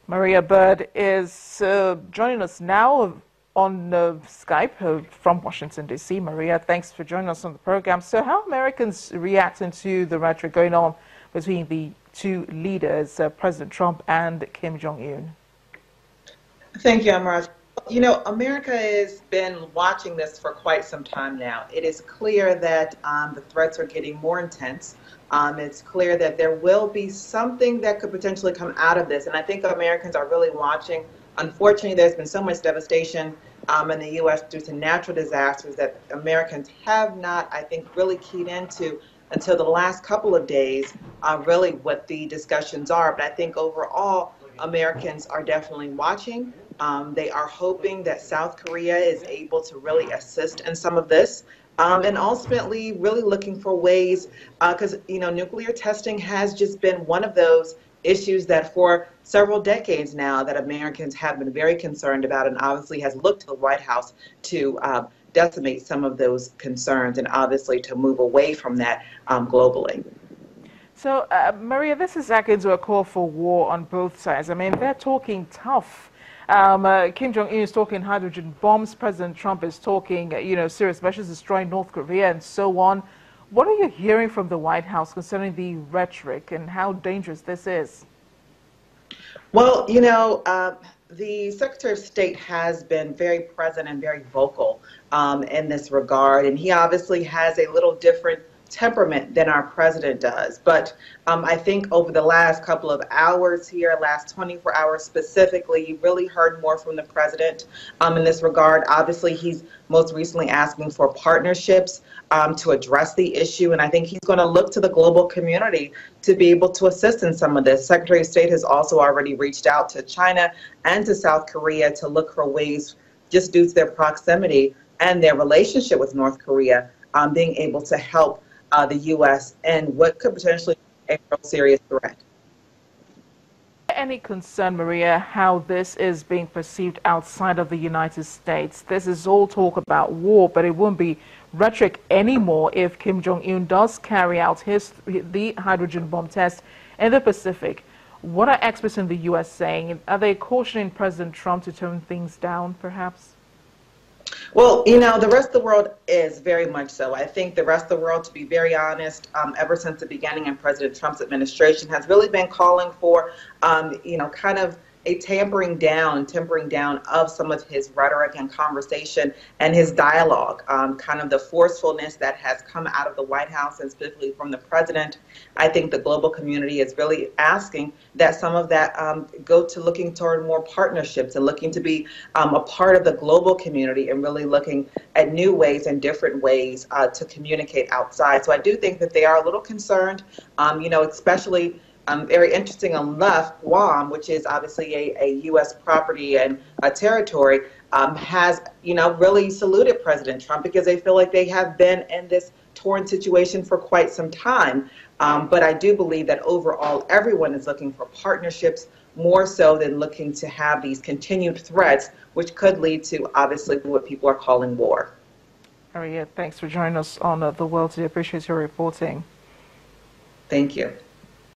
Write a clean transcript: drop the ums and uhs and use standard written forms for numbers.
Maria Bird is joining us now on Skype from Washington, D.C. Maria, thanks for joining us on the program. So how are Americans reacting to the rhetoric going on between the two leaders, President Trump and Kim Jong-un? Thank you, Amraj. You know, America has been watching this for quite some time now. It is clear that the threats are getting more intense. It's clear that there will be something that could potentially come out of this. And I think Americans are really watching. Unfortunately, there's been so much devastation in the U.S. due to natural disasters that Americans have not, I think, really keyed into until the last couple of days, really what the discussions are. But I think overall, Americans are definitely watching. They are hoping that South Korea is able to really assist in some of this. And ultimately really looking for ways, because, you know, nuclear testing has just been one of those issues that for several decades now that Americans have been very concerned about, and obviously has looked to the White House to decimate some of those concerns and obviously to move away from that globally. So, Maria, this is akin to a call for war on both sides. I mean, they're talking tough. Kim Jong-un is talking hydrogen bombs. President Trump is talking, serious measures destroying North Korea and so on. What are you hearing from the White House concerning the rhetoric and how dangerous this is? Well, you know, the Secretary of State has been very present and very vocal in this regard, and he obviously has a little different temperament than our president does. But I think over the last couple of hours here, last 24 hours specifically, you really heard more from the president in this regard. Obviously, he's most recently asking for partnerships to address the issue. And I think he's going to look to the global community to be able to assist in some of this. Secretary of State has also already reached out to China and to South Korea to look for ways, just due to their proximity and their relationship with North Korea, being able to help the U.S. and what could potentially be a real serious threat. Any concern, Maria, how this is being perceived outside of the United States? This is all talk about war, but it won't be rhetoric anymore if Kim Jong-un does carry out the hydrogen bomb test in the Pacific. What are experts in the U.S. saying? Are they cautioning President Trump to tone things down, perhaps? Well, you know, the rest of the world is very much so. I think the rest of the world, to be very honest, ever since the beginning of President Trump's administration, has really been calling for, kind of a tempering down of some of his rhetoric and conversation and his dialogue, kind of the forcefulness that has come out of the White House and specifically from the president. I think the global community is really asking that some of that go to looking toward more partnerships and looking to be a part of the global community and really looking at new ways and different ways to communicate outside. So I do think that they are a little concerned, especially very interesting enough, Guam, which is obviously a U.S. property and a territory, has, really saluted President Trump because they feel like they have been in this torn situation for quite some time. But I do believe that overall, everyone is looking for partnerships more so than looking to have these continued threats, which could lead to, obviously, what people are calling war. Maria, thanks for joining us on The World today. Appreciate your reporting. Thank you.